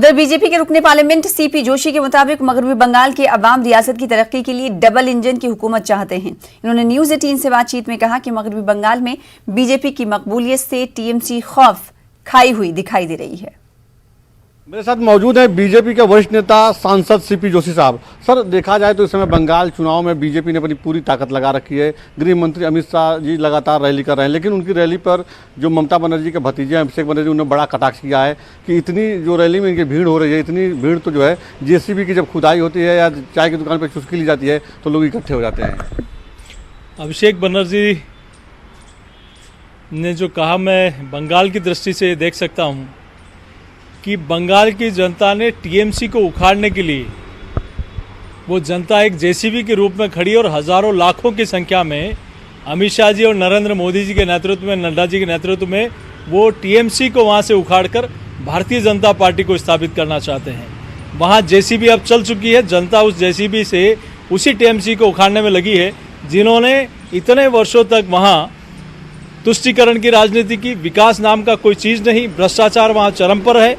उधर बीजेपी के रुकने पार्लियामेंट सीपी जोशी के मुताबिक मगरबी बंगाल के अवाम रियासत की तरक्की के लिए डबल इंजन की हुकूमत चाहते हैं। इन्होंने न्यूज 18 से बातचीत में कहा कि मगरबी बंगाल में बीजेपी की मकबूलियत से टीएमसी खौफ खाई हुई दिखाई दे रही है। मेरे साथ मौजूद है बीजेपी के वरिष्ठ नेता सांसद सीपी जोशी साहब। सर, देखा जाए तो इस समय बंगाल चुनाव में बीजेपी ने अपनी पूरी ताकत लगा रखी है। गृह मंत्री अमित शाह जी लगातार रैली कर रहे हैं, लेकिन उनकी रैली पर जो ममता बनर्जी के भतीजे अभिषेक बनर्जी, उन्होंने बड़ा कटाक्ष किया है कि इतनी जो रैली में इनकी भीड़ हो रही है, इतनी भीड़ तो जो है जेसीबी की जब खुदाई होती है या चाय की दुकान पर चुस्की ली जाती है तो लोग इकट्ठे हो जाते हैं। अभिषेक बनर्जी ने जो कहा, मैं बंगाल की दृष्टि से देख सकता हूँ कि बंगाल की जनता ने टीएमसी को उखाड़ने के लिए वो जनता एक जेसीबी के रूप में खड़ी और हजारों लाखों की संख्या में अमित शाह जी और नरेंद्र मोदी जी के नेतृत्व में, नड्डा जी के नेतृत्व में वो टीएमसी को वहाँ से उखाड़कर भारतीय जनता पार्टी को स्थापित करना चाहते हैं। वहाँ जेसीबी अब चल चुकी है, जनता उस जेसीबी से उसी टीएमसी को उखाड़ने में लगी है जिन्होंने इतने वर्षों तक वहाँ तुष्टीकरण की राजनीति की, विकास नाम का कोई चीज़ नहीं, भ्रष्टाचार वहाँ चरम पर है,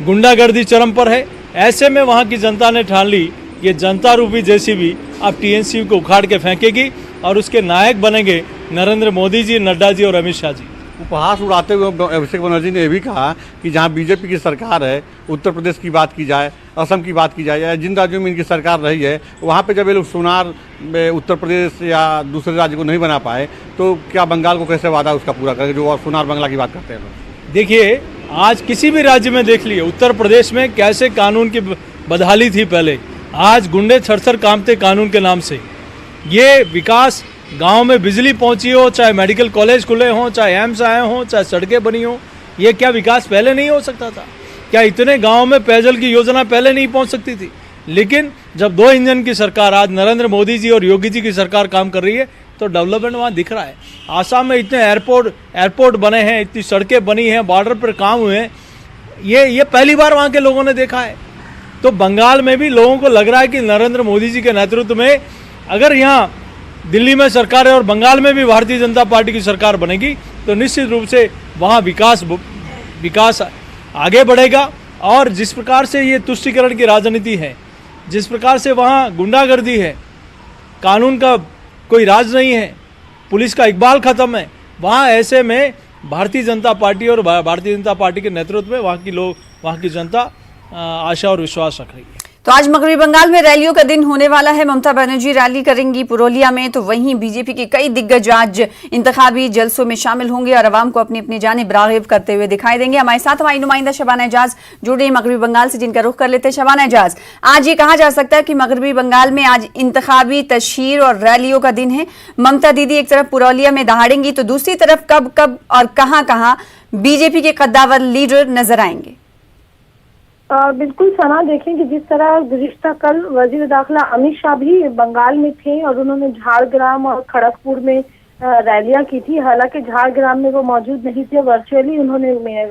गुंडागर्दी चरम पर है। ऐसे में वहाँ की जनता ने ठान ली ये जनता रूपी जेसीबी अब टीएमसी को उखाड़ के फेंकेगी और उसके नायक बनेंगे नरेंद्र मोदी जी, नड्डा जी और अमित शाह जी। उपहास उड़ाते हुए अभिषेक बनर्जी ने यह भी कहा कि जहां बीजेपी की सरकार है, उत्तर प्रदेश की बात की जाए, असम की बात की जाए या जिन राज्यों में इनकी सरकार रही है, वहां पे जब ये लोग सोनार में उत्तर प्रदेश या दूसरे राज्य को नहीं बना पाए तो क्या बंगाल को कैसे वादा उसका पूरा करेंगे जो सोनार बांग्ला की बात करते हैं लोग। देखिए, आज किसी भी राज्य में देख लिए, उत्तर प्रदेश में कैसे कानून की बदहाली थी पहले, आज गुंडे थर-थर कांपते कानून के नाम से। ये विकास, गांव में बिजली पहुंची हो, चाहे मेडिकल कॉलेज खुले हों, चाहे एम्स आए हों, चाहे सड़कें बनी हों, ये क्या विकास पहले नहीं हो सकता था? क्या इतने गांव में पेयजल की योजना पहले नहीं पहुंच सकती थी? लेकिन जब दो इंजन की सरकार, आज नरेंद्र मोदी जी और योगी जी की सरकार काम कर रही है तो डेवलपमेंट वहाँ दिख रहा है। आसाम में इतने एयरपोर्ट बने हैं, इतनी सड़कें बनी हैं, बॉर्डर पर काम हुए हैं, ये पहली बार वहाँ के लोगों ने देखा है। तो बंगाल में भी लोगों को लग रहा है कि नरेंद्र मोदी जी के नेतृत्व में अगर यहाँ दिल्ली में सरकार है और बंगाल में भी भारतीय जनता पार्टी की सरकार बनेगी तो निश्चित रूप से वहाँ विकास आगे बढ़ेगा। और जिस प्रकार से ये तुष्टीकरण की राजनीति है, जिस प्रकार से वहाँ गुंडागर्दी है, कानून का कोई राज नहीं है, पुलिस का इकबाल खत्म है, वहाँ ऐसे में भारतीय जनता पार्टी और भारतीय जनता पार्टी के नेतृत्व में वहाँ की जनता आशा और विश्वास रख रही है। तो आज मगरबी बंगाल में रैलियों का दिन होने वाला है। ममता बनर्जी रैली करेंगी पुरुलिया में, तो वहीं बीजेपी के कई दिग्गज आज इंतखाबी जलसों में शामिल होंगे और आवाम को अपनी अपनी जानिब राग़िब करते हुए दिखाई देंगे। हमारे साथ हमारी नुमाइंदा शबाना एजाज जुड़ रही है मगरबी बंगाल से, जिनका रुख कर लेते हैं। शबाना एजाज, आज ये कहा जा सकता है कि मगरबी बंगाल में आज इंतखाबी तशहीर और रैलियों का दिन है। ममता दीदी एक तरफ पुरुलिया में दहाड़ेंगी तो दूसरी तरफ कब कब और कहां बीजेपी के कद्दावर लीडर नजर आएंगे? बिल्कुल सना, देखें कि जिस तरह गुज़िश्ता कल वजीर दाखिला अमित शाह भी बंगाल में थे और उन्होंने झारग्राम और खड़गपुर में रैलियां की थी। हालांकि झारग्राम में वो मौजूद नहीं थे, वर्चुअली उन्होंने ये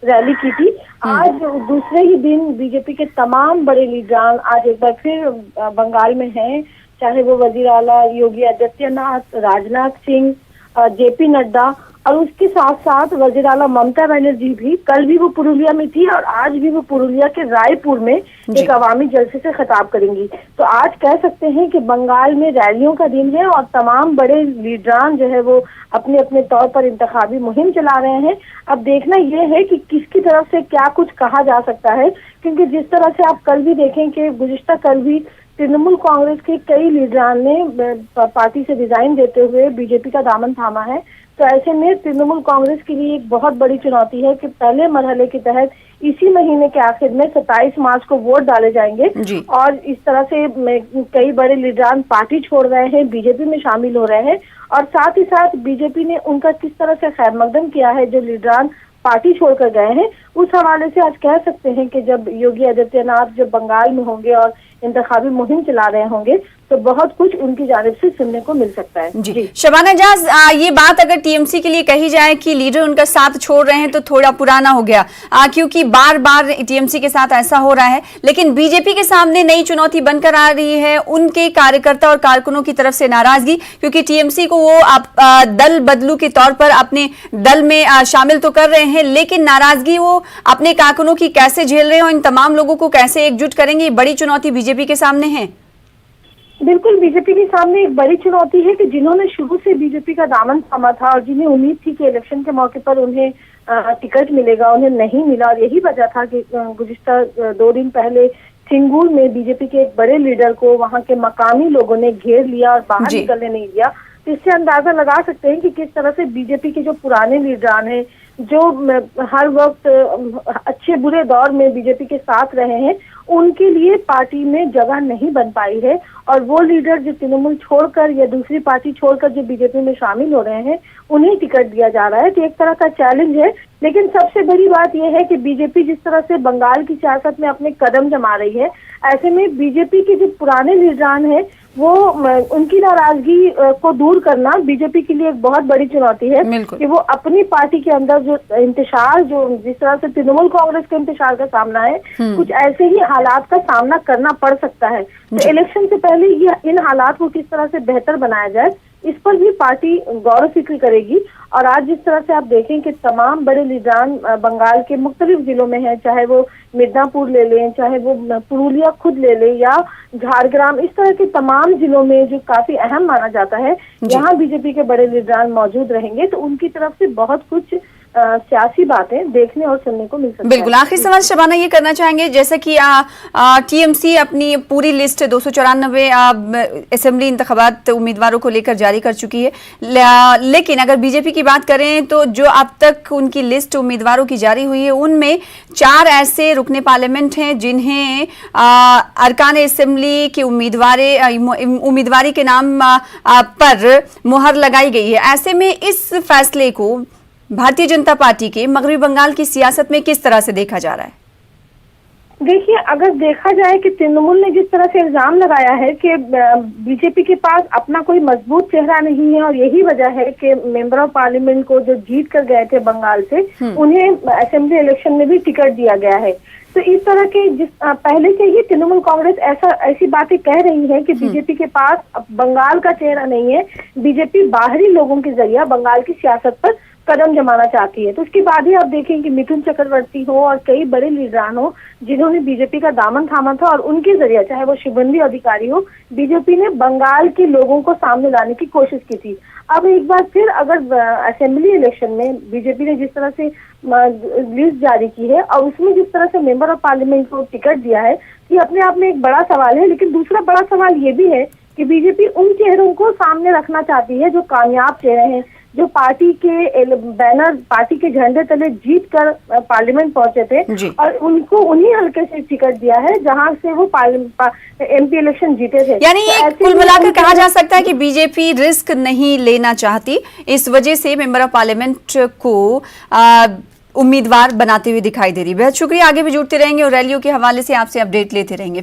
रैली की थी। आज दूसरे ही दिन बीजेपी के तमाम बड़े लीडर आज एक बार फिर बंगाल में हैं, चाहे वो वजीर आला योगी आदित्यनाथ, राजनाथ सिंह, जेपी नड्डा और उसके साथ साथ वजीर आला ममता बनर्जी भी। कल भी वो पुरुलिया में थी और आज भी वो पुरुलिया के रायपुर में एक अवामी जलसे से खिताब करेंगी। तो आज कह सकते हैं कि बंगाल में रैलियों का दिन है और तमाम बड़े लीडरान जो है वो अपने अपने तौर पर इंतखाबी मुहिम चला रहे हैं। अब देखना यह है कि किसकी तरफ से क्या कुछ कहा जा सकता है, क्योंकि जिस तरह से आप कल भी देखें कि गुज़िश्ता कल भी तृणमूल कांग्रेस के कई लीडरान ने पार्टी से रिजाइन देते हुए बीजेपी का दामन थामा है। तो ऐसे में तृणमूल कांग्रेस के लिए एक बहुत बड़ी चुनौती है कि पहले मरहले के तहत इसी महीने के आखिर में 27 मार्च को वोट डाले जाएंगे और इस तरह से कई बड़े लीडरान पार्टी छोड़ रहे हैं, बीजेपी में शामिल हो रहे हैं और साथ ही साथ बीजेपी ने उनका किस तरह से खैर मकदम किया है जो लीडरान पार्टी छोड़कर गए हैं। उस हवाले से आज कह सकते हैं कि जब योगी आदित्यनाथ जब बंगाल में होंगे और इंतखाबी मुहिम चला रहे होंगे तो बहुत कुछ उनकी जानिब से सुनने को मिल सकता है। जी शबाना एजाज, ये बात अगर टीएमसी के लिए कही जाए कि लीडर उनका साथ छोड़ रहे हैं तो थोड़ा पुराना हो गया, क्योंकि बार बार टीएमसी के साथ ऐसा हो रहा है, लेकिन बीजेपी के सामने नई चुनौती बनकर आ रही है उनके कार्यकर्ता और कारकुनों की तरफ से नाराजगी, क्योंकि टीएमसी को वो दल बदलू के तौर पर अपने दल में शामिल तो कर रहे हैं, लेकिन नाराजगी वो अपने कारकुनों की कैसे झेल रहे हैं और इन तमाम लोगों को कैसे एकजुट करेंगे, बड़ी चुनौती बीजेपी के सामने है। बिल्कुल, बीजेपी के सामने एक बड़ी चुनौती है कि जिन्होंने शुरू से बीजेपी का दामन थामा था और जिन्हें उम्मीद थी कि इलेक्शन के मौके पर उन्हें टिकट मिलेगा, उन्हें नहीं मिला। और यही वजह था कि गुज़िश्ता 2 दिन पहले सिंगूर में बीजेपी के एक बड़े लीडर को वहां के मकामी लोगों ने घेर लिया और बाहर निकलने नहीं दिया। तो इससे अंदाजा लगा सकते हैं कि किस तरह से बीजेपी के जो पुराने लीडरान हैं, जो हर वक्त अच्छे बुरे दौर में बीजेपी के साथ रहे हैं, उनके लिए पार्टी में जगह नहीं बन पाई है। और वो लीडर जो तृणमूल छोड़कर या दूसरी पार्टी छोड़कर जो बीजेपी में शामिल हो रहे हैं, उन्हें टिकट दिया जा रहा है। तो एक तरह का चैलेंज है। लेकिन सबसे बड़ी बात यह है कि बीजेपी जिस तरह से बंगाल की सियासत में अपने कदम जमा रही है, ऐसे में बीजेपी के जो पुराने लीडरान हैं वो उनकी नाराजगी को दूर करना बीजेपी के लिए एक बहुत बड़ी चुनौती है कि वो अपनी पार्टी के अंदर जो इंतशार, जो जिस तरह से तृणमूल कांग्रेस के इंतशार का सामना है, कुछ ऐसे ही हालात का सामना करना पड़ सकता है। तो इलेक्शन से पहले इन हालात को किस तरह से बेहतर बनाया जाए, इस पर भी पार्टी गौर फिक्र करेगी। और आज जिस तरह से आप देखें कि तमाम बड़े लीडरान बंगाल के मुख्तलिफ जिलों में हैं, चाहे वो मिदनापुर ले लें, चाहे वो पुरुलिया खुद ले लें या झारग्राम, इस तरह के तमाम जिलों में जो काफी अहम माना जाता है, यहाँ बीजेपी के बड़े लीडरान मौजूद रहेंगे। तो उनकी तरफ से बहुत कुछ सियासी बातें देखने और सुनने को मिल सकती है। बिल्कुल, आखिरी सवाल शबाना ये करना चाहेंगे, जैसे कि टीएमसी अपनी पूरी लिस्ट 294 असेंबली इंतखाबात उम्मीदवारों को लेकर जारी कर चुकी है, लेकिन अगर बीजेपी की बात करें तो जो अब तक उनकी लिस्ट उम्मीदवारों की जारी हुई है, उनमें 4 ऐसे रुकने पार्लियामेंट हैं जिन्हें अरकान असेंबली की उम्मीदवारी के नाम पर मुहर लगाई गई है। ऐसे में इस फैसले को भारतीय जनता पार्टी के मगरबी बंगाल की सियासत में किस तरह से देखा जा रहा है? देखिए, अगर देखा जाए कि तृणमूल ने जिस तरह से इल्जाम लगाया है कि बीजेपी के पास अपना कोई मजबूत चेहरा नहीं है और यही वजह है कि मेंबर ऑफ पार्लियामेंट को जो जीत कर गए थे बंगाल से, उन्हें असेंबली इलेक्शन में भी टिकट दिया गया है। तो इस तरह के पहले से ही तृणमूल कांग्रेस ऐसी बातें कह रही है कि बीजेपी के पास बंगाल का चेहरा नहीं है, बीजेपी बाहरी लोगों के जरिए बंगाल की सियासत पर कदम जमाना चाहती है। तो उसके बाद ही आप देखें कि मिथुन चक्रवर्ती हो और कई बड़े लीडरान हो जिन्होंने बीजेपी का दामन थामा था, और उनके जरिए, चाहे वो शुभेंदु अधिकारी हो, बीजेपी ने बंगाल के लोगों को सामने लाने की कोशिश की थी। अब एक बार फिर अगर असेंबली इलेक्शन में बीजेपी ने जिस तरह से लिस्ट जारी की है और उसमें जिस तरह से मेंबर ऑफ पार्लियामेंट को टिकट दिया है, ये अपने आप में एक बड़ा सवाल है। लेकिन दूसरा बड़ा सवाल ये भी है कि बीजेपी उन चेहरों को सामने रखना चाहती है जो कामयाब चेहरे हैं, जो पार्टी के बैनर, पार्टी के झंडे तले जीत कर पार्लियामेंट पहुंचे थे, और उनको उन्हीं हल्के से टिकट दिया है जहां से वो एमपी इलेक्शन जीते थे। यानी तो कुल मिलाकर कहा जा सकता है कि बीजेपी रिस्क नहीं लेना चाहती, इस वजह से मेंबर ऑफ पार्लियामेंट को उम्मीदवार बनाते हुए दिखाई दे रही है। बहुत शुक्रिया, आगे भी जुड़ते रहेंगे और रैलियों के हवाले से आपसे अपडेट लेते रहेंगे।